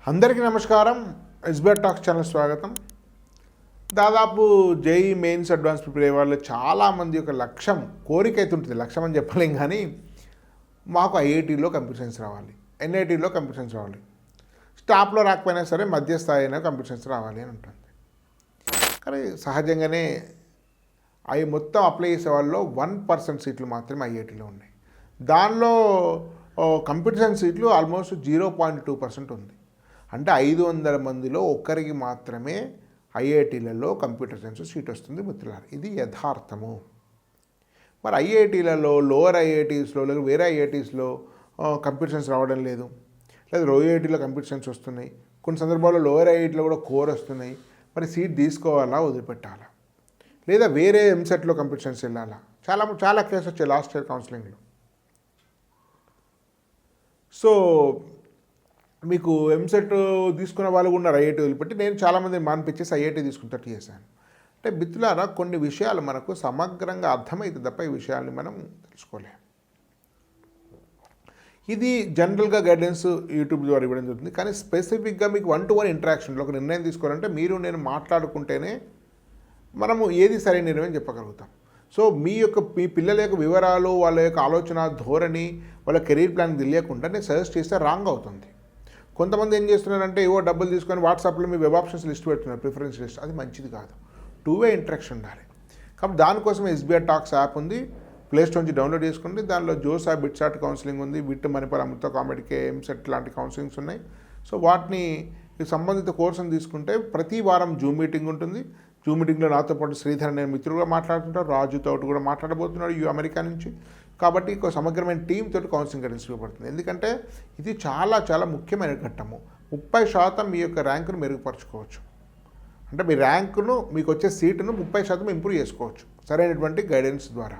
అందరికీ నమస్కారం. SBR talks channel స్వాగతం. దాదాపు జేఈ మెయిన్స్ అడ్వాన్స్ ప్రిపేర్ అయ్యే వాళ్ళు చాలామంది ఒక లక్ష్యం కోరిక అయితే ఉంటుంది. లక్ష్యం అని చెప్పలేం కానీ మాకు ఐఐటీలో కంప్యూటర్ సైన్స్ రావాలి, ఎన్ఐటీలో కంప్యూటర్ సైన్స్ రావాలి, స్టాప్లో రాకపోయినా సరే మధ్యస్థాయి అయినా కంప్యూటర్ సైన్స్ రావాలి అని ఉంటుంది. కానీ సహజంగానే అవి మొత్తం అప్లై చేసే వాళ్ళలో 1% సీట్లు మాత్రమే ఐఐటీలో ఉన్నాయి. దానిలో కంప్యూటర్ సైన్స్ సీట్లు ఆల్మోస్ట్ 0.2% ఉంది. అంటే 500 మందిలో ఒక్కరికి మాత్రమే ఐఐటీలలో కంప్యూటర్ సైన్స్ సీట్ వస్తుంది మిత్రులారా. ఇది యథార్థము. మరి ఐఐటీలలో లోవర్ ఐఐటీస్లో లేదా వేరే ఐఐటీస్లో కంప్యూటర్ సైన్స్ రావడం లేదు, లేదా ఐఐటీలో కంప్యూటర్ సైన్స్ వస్తున్నాయి, కొన్ని సందర్భాల్లో లోవర్ ఐఐటీలో కూడా కోర్ వస్తున్నాయి. మరి సీట్ తీసుకోవాలా వదిలిపెట్టాలా, లేదా వేరే ఎంసెట్లో కంప్యూటర్ సైన్స్ వెళ్ళాలా? చాలా కేసు వచ్చాయి లాస్ట్ ఇయర్ కౌన్సిలింగ్లో. సో మీకు ఎంసెట్ తీసుకున్న వాళ్ళు కూడా ఉన్నారు ఐఐటీ వదిలిపెట్టి. నేను చాలామంది మానిపించేసి ఐఐటీ తీసుకున్నట్టు చేశాను. అంటే మిత్రులారా, కొన్ని విషయాలు మనకు సమగ్రంగా అర్థమైతే తప్ప ఈ విషయాల్ని మనం తెలుసుకోలేము. ఇది జనరల్గా గైడెన్స్ యూట్యూబ్ ద్వారా ఇవ్వడం జరుగుతుంది. కానీ స్పెసిఫిక్గా మీకు 1-to-1 ఇంటరాక్షన్లో ఒక నిర్ణయం తీసుకోవాలంటే మీరు నేను మాట్లాడుకుంటేనే మనము ఏది సరైన నిర్ణయం చెప్పగలుగుతాం. సో మీ పిల్లల యొక్క వివరాలు, వాళ్ళ యొక్క ఆలోచన ధోరణి, వాళ్ళ కెరీర్ ప్లాన్ తెలియకుండా నేను సజెస్ట్ చేస్తే రాంగ్ అవుతుంది. కొంతమంది ఏం చేస్తున్నారంటే డబ్బులు తీసుకొని వాట్సాప్లో మీ వెబ్ ఆప్షన్స్ లిస్ట్ పెడుతున్నారు, ప్రిఫరెన్స్ లిస్ట్. అది మంచిది కాదు. 2-way ఇంటరాక్షన్ ఉండాలి. కాబట్టి దానికోసం ఎస్బీఆర్ టాక్స్ యాప్ ఉంది, ప్లేస్టోర్ నుంచి డౌన్లోడ్ చేసుకోండి. దానిలో జోసా బిట్సాట్ కౌన్సిలింగ్ ఉంది, విట్ మణిపాల్ అమృత కామెడీకే ఎంసెట్ లాంటి కౌన్సిలింగ్స్ ఉన్నాయి. సో వాటిని సంబంధిత కోర్సును తీసుకుంటే ప్రతి వారం జూమ్ మీటింగ్ ఉంటుంది. జూమ్ మీటింగ్లో నాతో పాటు శ్రీధర్ అనే మిత్రుడుగా మాట్లాడుతుంటారు, రాజుతో కూడా మాట్లాడబోతున్నాడు అమెరికా నుంచి. కాబట్టి ఒక సమగ్రమైన టీం తోటి కౌన్సిలింగ్ గైడెన్స్ ఇవ్వబడుతుంది. ఎందుకంటే ఇది చాలా ముఖ్యమైన ఘట్టము. 30% మీ యొక్క ర్యాంకును మెరుగుపరచుకోవచ్చు. అంటే మీ ర్యాంకును, మీకు వచ్చే సీటును 30% ఇంప్రూవ్ చేసుకోవచ్చు సరైనటువంటి గైడెన్స్ ద్వారా.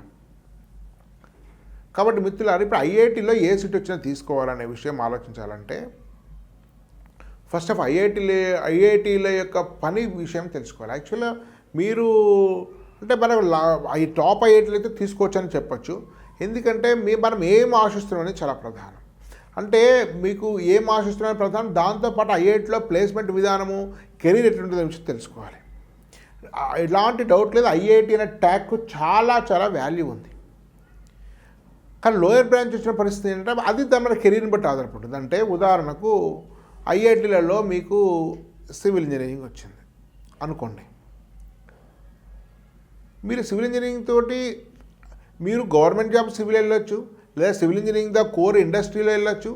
కాబట్టి మిత్రులారా, ఇప్పుడు ఐఐటీలో ఏ సీట్ వచ్చినా తీసుకోవాలనే విషయం ఆలోచించాలంటే ఫస్ట్ ఆఫ్ ఐఐటీల యొక్క పని విషయం తెలుసుకోవాలి. యాక్చువల్గా మీరు అంటే మనం ఈ టాప్ ఐఐటీలు అయితే తీసుకోవచ్చని చెప్పచ్చు. ఎందుకంటే మనం ఏం ఆశిస్తున్నాం అనేది చాలా ప్రధానం. అంటే మీకు ఏం ఆశిస్తున్నారని ప్రధానం, దాంతోపాటు ఐఐటీలో ప్లేస్మెంట్ విధానము, కెరీర్ ఎట్లుంటుందో విషయం తెలుసుకోవాలి. ఎలాంటి డౌట్ లేదు, ఐఐటీ అనే ట్యాగ్కు చాలా వాల్యూ ఉంది. కానీ లోయర్ బ్రాంచ్ వచ్చిన పరిస్థితి ఏంటంటే అది మన కెరీర్ని బట్టి ఆధారపడుతుంది. అంటే ఉదాహరణకు ఐఐటీలలో మీకు సివిల్ ఇంజనీరింగ్ వచ్చింది అనుకోండి. మీరు సివిల్ ఇంజనీరింగ్ తోటి మీరు గవర్నమెంట్ జాబ్ సివిల్ వెళ్ళొచ్చు, లేదా సివిల్ ఇంజనీరింగ్ ద కోర్ ఇండస్ట్రీలో వెళ్ళొచ్చు,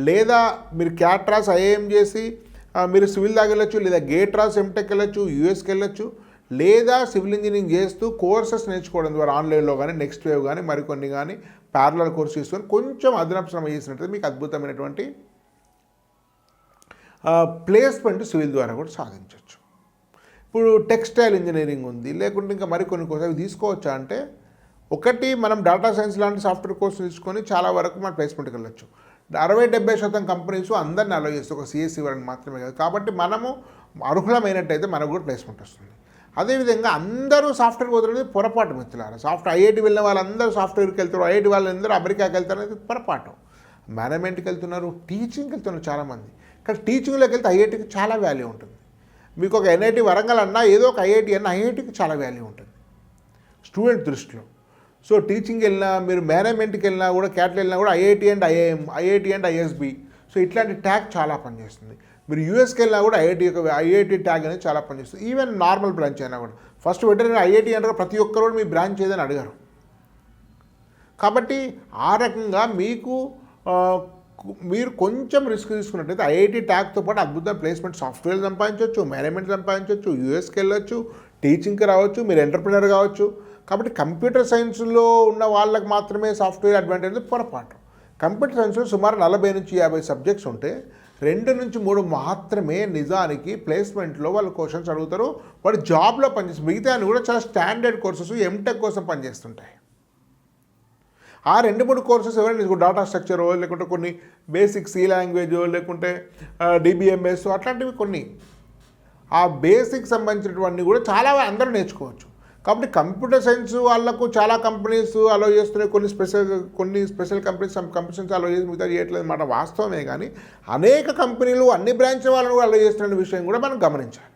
లేదా మీరు క్యాట్ రాస్ ఐఐఎం చేసి మీరు సివిల్ దాకా వెళ్ళొచ్చు, లేదా గేట్ రాస్ ఎంటెక్ వెళ్ళొచ్చు, యూఎస్కి వెళ్ళొచ్చు, లేదా సివిల్ ఇంజనీరింగ్ చేస్తూ కోర్సెస్ నేర్చుకోవడం ద్వారా ఆన్లైన్లో కానీ, నెక్స్ట్ వేవ్ కానీ, మరికొన్ని కానీ ప్యారలల్ కోర్స్ తీసుకొని కొంచెం అదనపు శ్రమ చేసినట్టు మీకు అద్భుతమైనటువంటి ప్లేస్మెంట్ సివిల్ ద్వారా కూడా సాధించవచ్చు. ఇప్పుడు టెక్స్టైల్ ఇంజనీరింగ్ ఉంది, లేకుంటే ఇంకా మరికొన్ని కోర్సు అవి తీసుకోవచ్చా అంటే, ఒకటి మనం డేటా సైన్స్ లాంటి సాఫ్ట్వేర్ కోర్సు తీసుకొని చాలా వరకు మన ప్లేస్మెంట్కి వెళ్ళొచ్చు. 60-70% కంపెనీస్ అందరిని అలో చేస్తే ఒక సిఎస్సి వాళ్ళని మాత్రమే కాదు. కాబట్టి మనము అర్హులమైనట్టయితే మనకు కూడా ప్లేస్మెంట్ వస్తుంది. అదేవిధంగా అందరూ సాఫ్ట్వేర్ వదిలేదు పొరపాటు మిత్రులారా. ఐఐటీ వెళ్ళిన వాళ్ళందరూ సాఫ్ట్వేర్కి వెళ్తారు, ఐఐటీ వాళ్ళందరూ అమెరికాకి వెళ్తారు అనేది పొరపాటు. మేనేజ్మెంట్కి వెళ్తున్నారు, టీచింగ్కి వెళ్తున్నారు చాలామంది. కానీ టీచింగ్లోకి వెళ్తే ఐఐటీకి చాలా వాల్యూ ఉంటుంది. మీకు ఒక ఎన్ఐటీ వరంగల్ అన్నా ఏదో ఒక ఐఐటీ అన్నా ఐఐటీకి చాలా వాల్యూ ఉంటుంది స్టూడెంట్ దృష్టిలో. సో టీచింగ్ వెళ్ళినా, మీరు మేనేజ్మెంట్కి వెళ్ళినా కూడా, క్యాట్లు వెళ్ళినా కూడా IIT and IIM, IIT and ISB, so ఇట్లాంటి ట్యాగ్ చాలా పనిచేస్తుంది. మీరు యూఎస్కి వెళ్ళినా కూడా ఐఐటీ ట్యాగ్ అనేది చాలా పనిచేస్తుంది. ఈవెన్ నార్మల్ బ్రాంచ్ అయినా కూడా ఫస్ట్ వెంటనే ఐఐటీ అంటే ప్రతి ఒక్కరు కూడా మీ బ్రాంచ్ ఏదని అడిగారు. కాబట్టి ఆ రకంగా మీరు కొంచెం రిస్క్ తీసుకున్నట్టయితే ఐఐటీ ట్యాగ్తో పాటు అద్భుతమైన ప్లేస్మెంట్ సాఫ్ట్వేర్ సంపాదించవచ్చు, మేనేజ్మెంట్ సంపాదించవచ్చు, యూఎస్కి వెళ్ళొచ్చు, టీచింగ్కి రావచ్చు, మీరు ఎంటర్ప్రినర్ కావచ్చు. కాబట్టి కంప్యూటర్ సైన్స్లో ఉన్న వాళ్ళకి మాత్రమే సాఫ్ట్వేర్ అడ్వాంటేజ్ పొరపాటు. కంప్యూటర్ సైన్స్లో సుమారు 40-50 సబ్జెక్ట్స్ ఉంటే 2-3 మాత్రమే నిజానికి ప్లేస్మెంట్లో వాళ్ళు క్వశ్చన్స్ అడుగుతారు. వాడు జాబ్లో పనిచేస్తారు. మిగతా కూడా చాలా స్టాండర్డ్ కోర్సెస్ ఎంటెక్ కోసం పనిచేస్తుంటాయి. ఆ 2-3 కోర్సెస్ ఎవరైనా డేటా స్ట్రక్చరో, లేకుంటే కొన్ని బేసిక్ సి లాంగ్వేజో, లేకుంటే డిబిఎంఎస్ అట్లాంటివి కొన్ని ఆ బేసిక్ సంబంధించినటువంటి కూడా చాలా అందరూ నేర్చుకోవచ్చు. కాబట్టి కంప్యూటర్ సైన్స్ వాళ్ళకు చాలా కంపెనీస్ అలో చేస్తున్నాయి, కొన్ని స్పెషల్ కంపెనీస్ కంపెనీస్ అలో చేసి మిగతా చేయట్లేదు అన్నమాట వాస్తవమే. కానీ అనేక కంపెనీలు అన్ని బ్రాంచ్ వాళ్ళను అలో చేస్తున్న విషయం కూడా మనం గమనించాలి.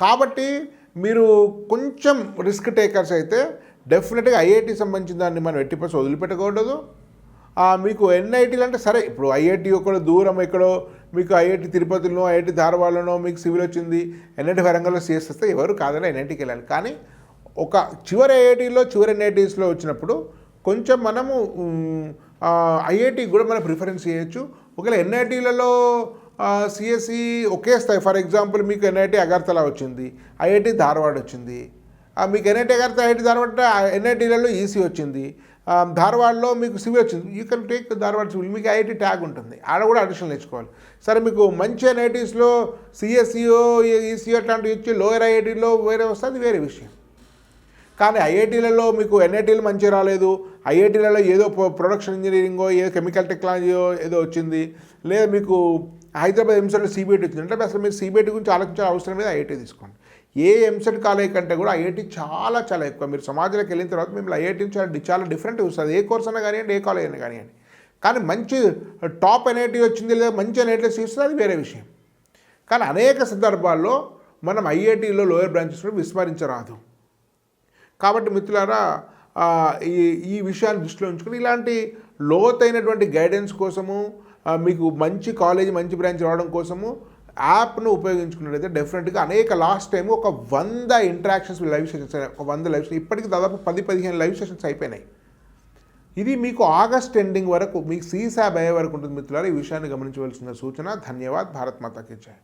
కాబట్టి మీరు కొంచెం రిస్క్ టేకర్స్ అయితే డెఫినెట్గా ఐఐటి సంబంధించిన దాన్ని మనం 80% వదిలిపెట్టకూడదు. మీకు ఎన్ఐటీలు అంటే సరే, ఇప్పుడు ఐఐటి ఎక్కడో దూరం ఎక్కడో మీకు ఐఐటి తిరుపతిలో, ఐఐటి ధారవాడలోనో మీకు సివిల్ వచ్చింది, ఎన్ఐటి వరంగల్లో సిఎస్ వస్తే ఎవరు కాదని ఎన్ఐటికి వెళ్ళాలి. కానీ ఒక చివరి ఐఐటీలో చివరి ఎన్ఐటీస్లో వచ్చినప్పుడు కొంచెం మనము ఐఐటికి కూడా మనం ప్రిఫరెన్స్ చేయొచ్చు. ఒకవేళ ఎన్ఐటీలలో సిఎస్సి ఒకే స్థాయి, ఫర్ ఎగ్జాంపుల్ మీకు ఎన్ఐటి అగర్తలా వచ్చింది, ఐఐటి ధారవాడ వచ్చింది, మీకు ఎన్ఐటి అగర్తలా ఐఐటి ధారవాడ, ఎన్ఐటీలలో ఈసీ వచ్చింది, ధారవాడలో మీకు సివిల్ వచ్చింది, you can take Dharwad civil, మీకు ఐఐటి ట్యాగ్ ఉంటుంది, ఆడ కూడా అడిషనల్ నేర్చుకోవాలి. సరే మీకు మంచి ఎన్ఐటీస్లో సిఎస్సిఓ ఈసీఓ అట్లాంటివి ఇచ్చి లోయర్ ఐఐటీలో వేరే వస్తే అది వేరే విషయం. కానీ ఐఐటీలలో మీకు ఎన్ఐటీలు మంచిగా రాలేదు, ఐఐటీలలో ఏదో ప్రొడక్షన్ ఇంజనీరింగో ఏదో కెమికల్ టెక్నాలజీయో ఏదో వచ్చింది, లేదా మీకు హైదరాబాద్ ఎంసెట్లో సిబిఐటి వచ్చింది అంటే అసలు మీరు సిబిఐటి గురించి ఆలోచించాల్సిన అవసరం మీద ఐఐటీ తీసుకోండి. ఏ ఎంసెట్ కాలేజ్ కంటే కూడా ఐఐటి చాలా చాలా ఎక్కువ. మీరు సమాజంలోకి వెళ్ళిన తర్వాత మిమ్మల్ని ఐఐటి చాలా డిఫరెంట్ వస్తుంది. ఏ కోర్స్ అయినా కానివ్వండి, ఏ కాలేజ్ అయినా కానివ్వండి. కానీ మంచి టాప్ ఎన్ఐటీ వచ్చింది లేదా మంచి ఎన్ఐటీలో సీట్స్ అది వేరే విషయం. కానీ అనేక సందర్భాల్లో మనం ఐఐటీలో లోయర్ బ్రాంచెస్ విస్మరించరాదు. కాబట్టి మిత్రులారా, ఈ విషయాన్ని దృష్టిలో ఉంచుకొని ఇలాంటి లోతైనటువంటి గైడెన్స్ కోసము, మీకు మంచి కాలేజీ మంచి బ్రాంచ్ రావడం కోసము యాప్ను ఉపయోగించుకున్నట్లయితే డెఫినెట్గా అనేక లాస్ట్ టైం ఒక 100 ఇంటరాక్షన్స్ లైవ్ సెషన్స్, ఒక 100 లైవ్, ఇప్పటికి దాదాపు 10-15 లైవ్ సెషన్స్ అయిపోయినాయి. ఇది మీకు ఆగస్ట్ ఎండింగ్ వరకు మీకు సీసాబ్ అయ్యే వరకు ఉంటుంది మిత్రులారా. ఈ విషయాన్ని గమనించవలసిన సూచన. ధన్యవాద్. భారత్ మాతా కీ జై.